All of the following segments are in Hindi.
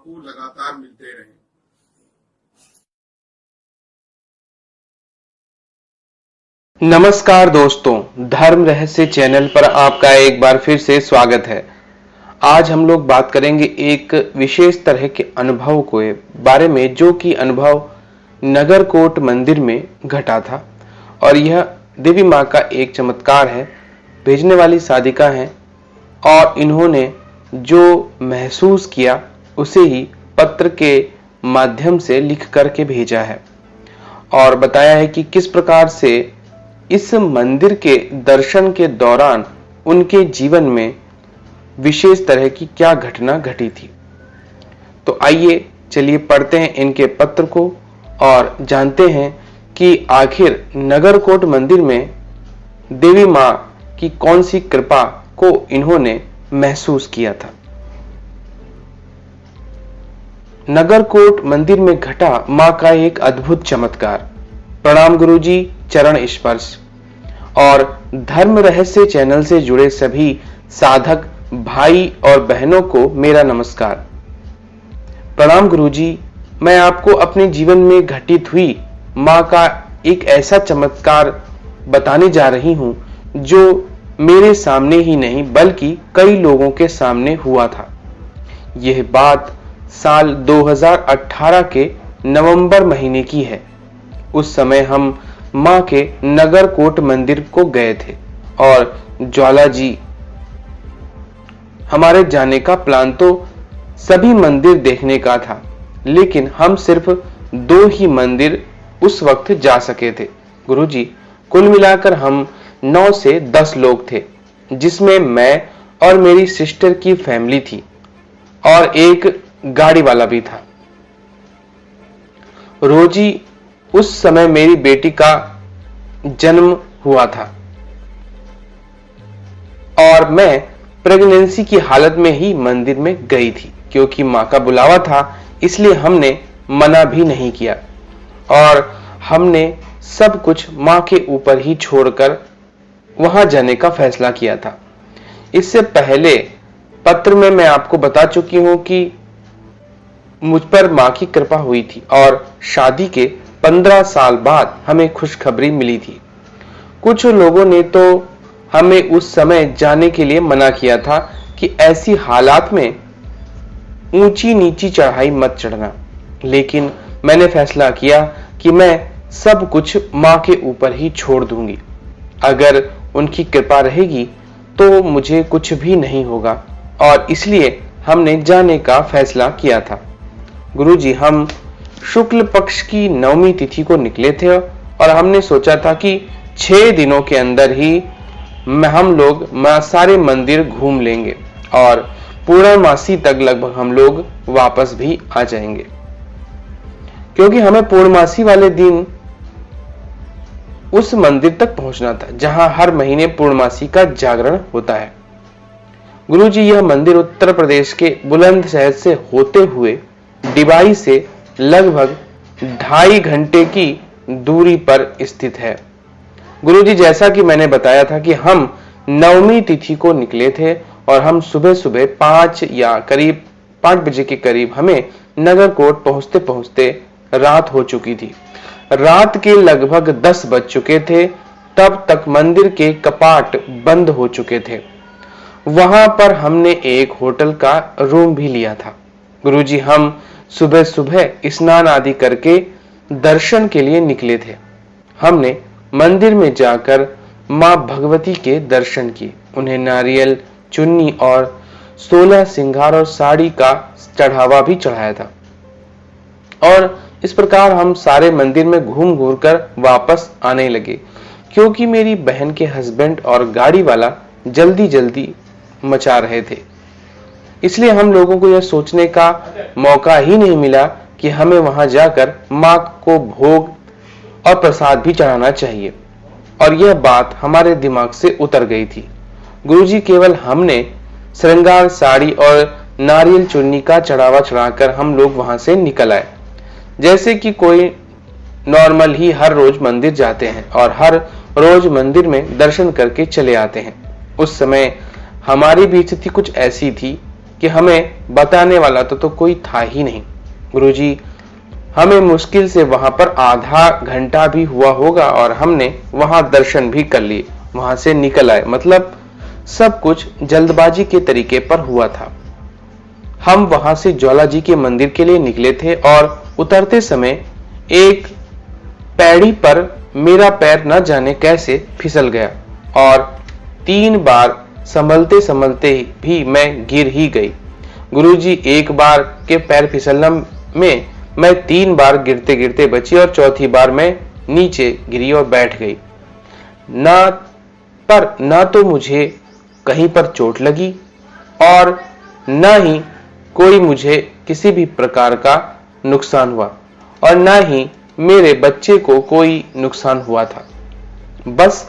आपको लगातार मिलते रहें। नमस्कार दोस्तों, धर्म रहस्य चैनल पर आपका एक बार फिर से स्वागत है। आज हम लोग बात करेंगे एक विशेष तरह के अनुभव के बारे में, जो कि अनुभव नगरकोट मंदिर में घटा था। और यह देवी माँ का एक चमत्कार है। भेजने वाली साधिका हैं और इन्होंने जो महसूस किया उसे ही पत्र के माध्यम से लिख करके भेजा है और बताया है कि किस प्रकार से इस मंदिर के दर्शन के दौरान उनके जीवन में विशेष तरह की क्या घटना घटी थी। तो आइए चलिए पढ़ते हैं इनके पत्र को और जानते हैं कि आखिर नगरकोट मंदिर में देवी माँ की कौन सी कृपा को इन्होंने महसूस किया था। नगरकोट मंदिर में घटा माँ का एक अद्भुत चमत्कार। प्रणाम गुरुजी, चरण स्पर्श। और धर्म रहस्य चैनल से जुड़े सभी साधक भाई और बहनों को मेरा नमस्कार। प्रणाम गुरुजी, मैं आपको अपने जीवन में घटित हुई माँ का एक ऐसा चमत्कार बताने जा रही हूं जो मेरे सामने ही नहीं बल्कि कई लोगों के सामने हुआ था। यह बात साल 2018 के नवंबर महीने की है। उस समय हम माँ के नगरकोट मंदिर को गए थे और ज्वाला जी हमारे जाने का प्लान तो सभी मंदिर देखने का था, लेकिन हम सिर्फ 2 ही मंदिर उस वक्त जा सके थे। गुरुजी, कुल मिलाकर हम 9 से 10 लोग थे, जिसमें मैं और मेरी सिस्टर की फैमिली थी और एक गाड़ी वाला भी था। रोजी, उस समय मेरी बेटी का जन्म हुआ था और मैं प्रेगनेंसी की हालत में ही मंदिर में गई थी, क्योंकि माँ का बुलावा था, इसलिए हमने मना भी नहीं किया और हमने सब कुछ माँ के ऊपर ही छोड़कर वहां जाने का फैसला किया था। इससे पहले पत्र में मैं आपको बता चुकी हूं कि मुझ पर माँ की कृपा हुई थी और शादी के 15 साल बाद हमें खुशखबरी मिली थी। कुछ लोगों ने तो हमें उस समय जाने के लिए मना किया था कि ऐसी हालात में ऊंची नीची चढ़ाई मत चढ़ना, लेकिन मैंने फैसला किया कि मैं सब कुछ माँ के ऊपर ही छोड़ दूंगी। अगर उनकी कृपा रहेगी तो मुझे कुछ भी नहीं होगा और इसलिए हमने जाने का फैसला किया था। गुरुजी, हम शुक्ल पक्ष की नवमी तिथि को निकले थे और हमने सोचा था कि 6 दिनों के अंदर ही हम लोग सारे मंदिर घूम लेंगे और पूर्णमासी तक लगभग हम लोग वापस भी आ जाएंगे, क्योंकि हमें पूर्णमासी वाले दिन उस मंदिर तक पहुंचना था जहां हर महीने पूर्णमासी का जागरण होता है। गुरुजी, यह मंदिर उत्तर प्रदेश के बुलंदशहर से होते हुए डिबाई से लगभग 2.5 घंटे की दूरी पर स्थित है। गुरुजी, जैसा कि मैंने बताया था कि हम नवमी तिथि को निकले थे और हम सुबह सुबह 5 या करीब 5 बजे के करीब हमें नगरकोट पहुंचते पहुंचते रात हो चुकी थी। रात के लगभग 10 बज चुके थे, तब तक मंदिर के कपाट बंद हो चुके थे। वहां पर हमने एक होटल का रूम भी लिया था। गुरुजी, हम सुबह सुबह स्नान आदि करके दर्शन के लिए निकले थे। हमने मंदिर में जाकर मां भगवती के दर्शन किए, उन्हें नारियल, चुन्नी और 16 सिंगार और साड़ी का चढ़ावा भी चढ़ाया था और इस प्रकार हम सारे मंदिर में घूम घूम कर वापस आने लगे, क्योंकि मेरी बहन के हस्बैंड और गाड़ी वाला जल्दी जल्दी मचा रहे थे। इसलिए हम लोगों को यह सोचने का मौका ही नहीं मिला कि हमें वहां जाकर मां को भोग और प्रसाद भी चढ़ाना चाहिए, और यह बात हमारे दिमाग से उतर गई थी। गुरुजी, केवल हमने श्रृंगार साड़ी और नारियल चुन्नी का चढ़ावा चढ़ाकर हम लोग वहां से निकल आए, जैसे कि कोई नॉर्मल ही हर रोज मंदिर जाते हैं और हर रोज मंदिर में दर्शन करके चले आते हैं। उस समय हमारी भी स्थिति कुछ ऐसी थी कि हमें बताने वाला तो कोई था ही नहीं। गुरुजी, हमें मुश्किल से वहां पर आधा घंटा भी हुआ होगा और हमने वहां दर्शन भी कर लिए, वहां से निकल आए। मतलब सब कुछ जल्दबाजी के तरीके पर हुआ था। हम वहां से ज्वाला जी के मंदिर के लिए निकले थे और उतरते समय एक पैड़ी पर मेरा पैर न जाने कैसे फिसल गया और 3 बार संभलते संभलते भी मैं गिर ही गई। गुरुजी, एक बार के पैर फिसलना में मैं 3 बार गिरते गिरते बची और चौथी बार मैं नीचे गिरी और बैठ गई। ना तो मुझे कहीं पर चोट लगी और न ही कोई मुझे किसी भी प्रकार का नुकसान हुआ और न ही मेरे बच्चे को कोई नुकसान हुआ था। बस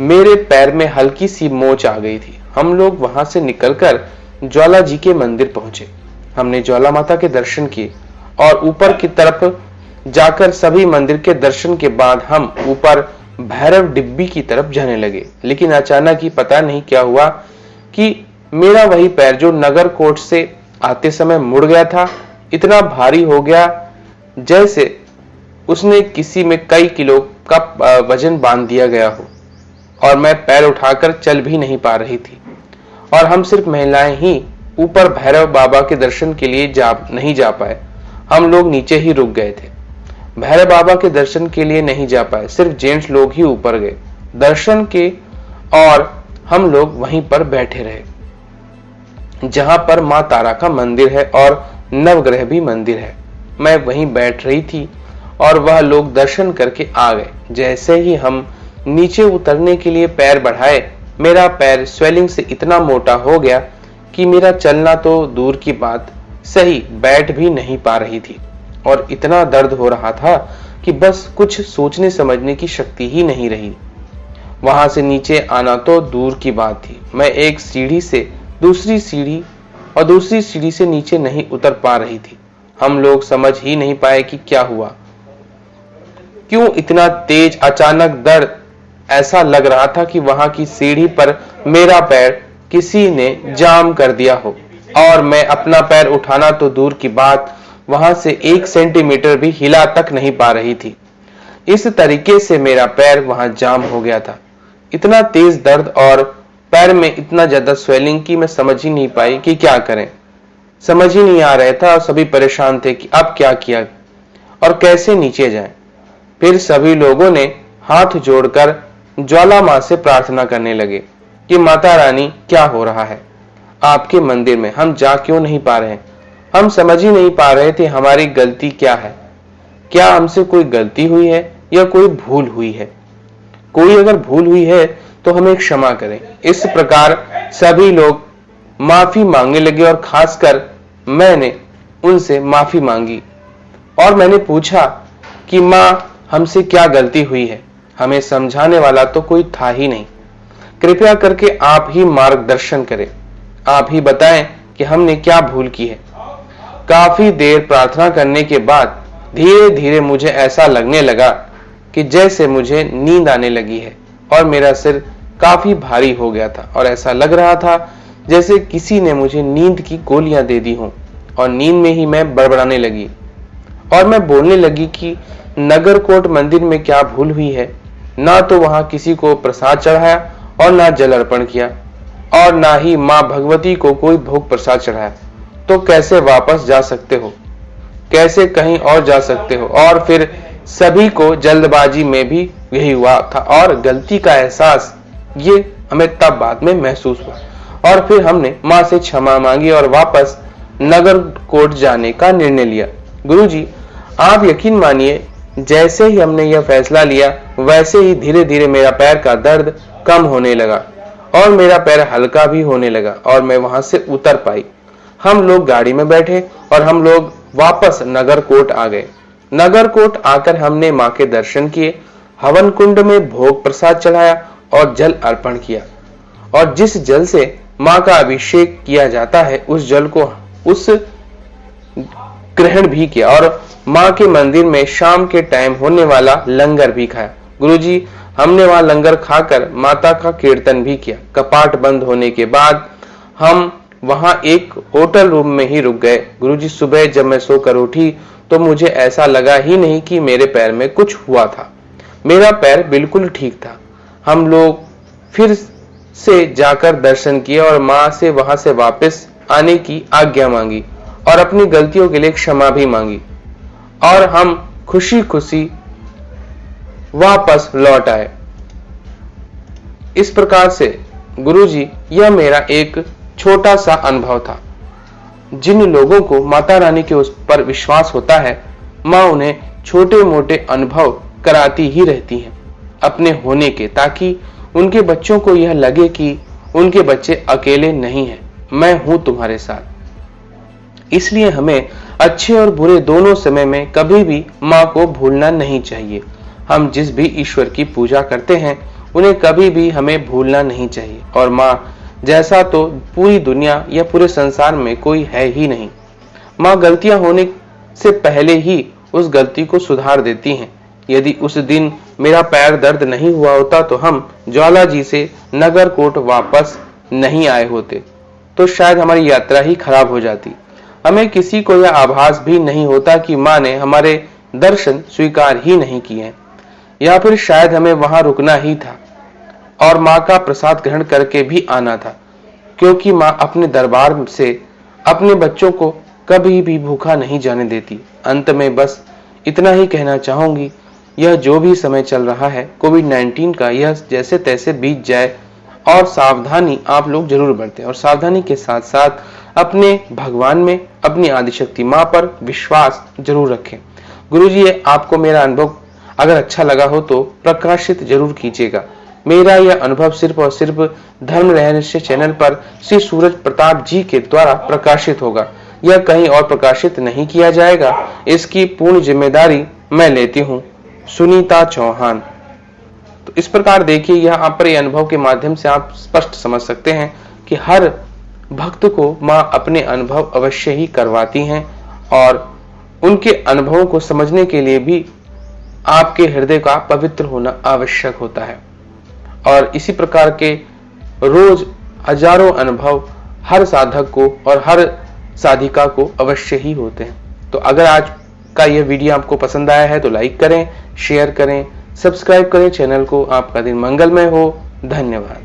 मेरे पैर में हल्की सी मोच आ गई थी। हम लोग वहां से निकलकर ज्वाला जी के मंदिर पहुंचे। हमने ज्वाला माता के दर्शन किए और ऊपर की तरफ जाकर सभी मंदिर के दर्शन के बाद हम ऊपर भैरव डिब्बी की तरफ जाने लगे। लेकिन अचानक ही पता नहीं क्या हुआ कि मेरा वही पैर जो नगर कोट से आते समय मुड़ गया था, इतना भारी हो गया जैसे उसने किसी में कई किलो का वजन बांध दिया गया हो और मैं पैर उठाकर चल भी नहीं पा रही थी। और हम सिर्फ महिलाएं ही ऊपर भैरव बाबा के दर्शन के लिए नहीं जा पाए। हम लोग नीचे ही रुक गए थे। भैरव बाबा के दर्शन के लिए नहीं जा पाए, सिर्फ जेंट्स लोग ही ऊपर गए दर्शन के और हम लोग वहीं पर बैठे रहे जहां पर मां तारा का मंदिर है और नवग्रह भी मंदिर है। मैं वहीं बैठ रही थी और वह लोग दर्शन करके आ गए। जैसे ही हम नीचे उतरने के लिए पैर बढ़ाए, मेरा पैर स्वेलिंग से इतना मोटा हो गया कि मेरा चलना तो दूर की बात, सही बैठ भी नहीं पा रही थी और इतना दर्द हो रहा था कि बस कुछ सोचने समझने की शक्ति ही नहीं रही। वहां से नीचे आना तो दूर की बात थी। मैं एक सीढ़ी से दूसरी सीढ़ी और दूसरी सीढ़ी से नीचे नहीं उतर पा रही थी। हम लोग समझ ही नहीं पाए कि क्या हुआ, क्यों इतना तेज अचानक दर्द। ऐसा लग रहा था कि वहां की सीढ़ी पर मेरा पैर किसी ने जाम कर दिया हो और मैं अपना पैर उठाना तो दूर की बात, वहां से 1 सेंटीमीटर भी हिला तक नहीं पा रही थी। इस तरीके से मेरा पैर वहां जाम हो गया था। इतना तेज दर्द और पैर में इतना ज्यादा स्वेलिंग की मैं समझ ही नहीं पाई कि क्या करें। समझ ही नहीं आ रहा था और सभी परेशान थे कि अब क्या किया और कैसे नीचे जाएं। फिर सभी लोगों ने हाथ जोड़कर ज्वाला मां से प्रार्थना करने लगे कि माता रानी, क्या हो रहा है आपके मंदिर में, हम जा क्यों नहीं पा रहे हैं। हम समझ ही नहीं पा रहे थे हमारी गलती क्या है, क्या हमसे कोई गलती हुई है या कोई भूल हुई है। कोई अगर भूल हुई है तो हमें क्षमा करें। इस प्रकार सभी लोग माफी मांगने लगे और खासकर मैंने उनसे माफी मांगी और मैंने पूछा कि मां, हमसे क्या गलती हुई है। हमें समझाने वाला तो कोई था ही नहीं। कृपया करके आप ही मार्गदर्शन करें, आप ही बताएं कि हमने क्या भूल की है। काफी देर प्रार्थना करने के बाद धीरे धीरे मुझे ऐसा लगने लगा कि जैसे मुझे नींद आने लगी है और मेरा सिर काफी भारी हो गया था और ऐसा लग रहा था जैसे किसी ने मुझे नींद की गोलियां दे दी हों और नींद में ही मैं बड़बड़ाने लगी और मैं बोलने लगी कि नगरकोट मंदिर में क्या भूल हुई है। ना तो वहां किसी को प्रसाद चढ़ाया और ना जल अर्पण किया और ना ही मां भगवती को कोई भोग प्रसाद चढ़ाया, तो कैसे वापस जा सकते हो, कैसे कहीं और जा सकते हो। और फिर सभी को जल्दबाजी में भी यही हुआ था और गलती का एहसास ये हमें तब बाद में महसूस हुआ और फिर हमने मां से क्षमा मांगी और वापस नगरकोट जाने का निर्णय लिया। गुरुजी, आप यकीन मानिए, जैसे ही हमने यह फैसला लिया वैसे ही धीरे धीरे मेरा पैर का दर्द कम होने लगा और मेरा पैर हल्का भी होने लगा और मैं वहां से उतर पाई। हम लोग गाड़ी में बैठे और हम लोग वापस नगरकोट आ गए। नगरकोट आकर हमने मां के दर्शन किए, हवन कुंड में भोग प्रसाद चढ़ाया और जल अर्पण किया और जिस जल से मां का अभिषेक किया जाता है उस जल को ग्रहण भी किया और मां के मंदिर में शाम के टाइम होने वाला लंगर भी खाया। गुरुजी, हमने वहां लंगर खाकर माता का कीर्तन भी किया। कपाट बंद होने के बाद हम वहां एक होटल रूम में ही रुक गए। गुरुजी, सुबह जब मैं सोकर उठी तो मुझे ऐसा लगा ही नहीं कि मेरे पैर में कुछ हुआ था। मेरा पैर बिल्कुल ठीक था। हम लोग फिर से जाकर दर्शन किए और माँ से वहां से वापस आने की आज्ञा मांगी और अपनी गलतियों के लिए क्षमा भी मांगी और हम खुशी खुशी वापस लौट आए। इस प्रकार से गुरुजी, यह मेरा एक छोटा सा अनुभव था। जिन लोगों को माता रानी के उस पर विश्वास होता है, माँ उन्हें छोटे मोटे अनुभव कराती ही रहती हैं अपने होने के, ताकि उनके बच्चों को यह लगे कि उनके बच्चे अकेले नहीं हैं, मैं हूं तुम्हारे साथ। इसलिए हमें अच्छे और बुरे दोनों समय में कभी भी माँ को भूलना नहीं चाहिए। हम जिस भी ईश्वर की पूजा करते हैं उन्हें कभी भी हमें भूलना नहीं चाहिए। और माँ जैसा तो पूरी दुनिया या पूरे संसार में कोई है ही नहीं। माँ गलतियां होने से पहले ही उस गलती को सुधार देती हैं। यदि उस दिन मेरा पैर दर्द नहीं हुआ होता तो हम ज्वाला जी से नगरकोट वापस नहीं आए होते, तो शायद हमारी यात्रा ही खराब हो जाती। हमें किसी को यह आभास भी नहीं होता कि माँ ने हमारे दर्शन स्वीकार ही नहीं किए, या फिर शायद हमें वहां रुकना ही था और माँ का प्रसाद ग्रहण करके भी आना था, क्योंकि माँ अपने दरबार से अपने बच्चों को कभी भी भूखा नहीं जाने देती। अंत में बस इतना ही कहना चाहूंगी, यह जो भी समय चल रहा है कोविड-19 का, यह जैसे तैसे बीत जाए और सावधानी आप लोग जरूर बरतें और सावधानी के साथ साथ अपने भगवान में, अपनी आदिशक्ति माँ पर विश्वास जरूर रखें। गुरुजी, आपको मेरा अनुभव अगर अच्छा लगा हो तो प्रकाशित जरूर कीजिएगा। मेरा यह अनुभव सिर्फ और सिर्फ धर्म रहस्य चैनल पर श्री सूरज प्रताप जी के द्वारा प्रकाशित होगा। यह कहीं और प्रकाशित नहीं किया जाएगा। इसकी पूर्ण जिम्मेदारी मैं लेती हूँ। सुनीता चौहान। तो इस प्रकार देखिए, यहाँ पर यह अनुभव के माध्यम से आप स्पष्ट समझ सकते हैं कि हर भक्त को माँ अपने अनुभव अवश्य ही करवाती हैं और उनके अनुभवों को समझने के लिए भी आपके हृदय का पवित्र होना आवश्यक होता है। और इसी प्रकार के रोज हजारों अनुभव हर साधक को और हर साधिका को अवश्य ही होते हैं। तो अगर आज का यह वीडियो आपको पसंद आया है तो लाइक करें, शेयर करें, सब्सक्राइब करें चैनल को। आपका दिन मंगलमय हो। धन्यवाद।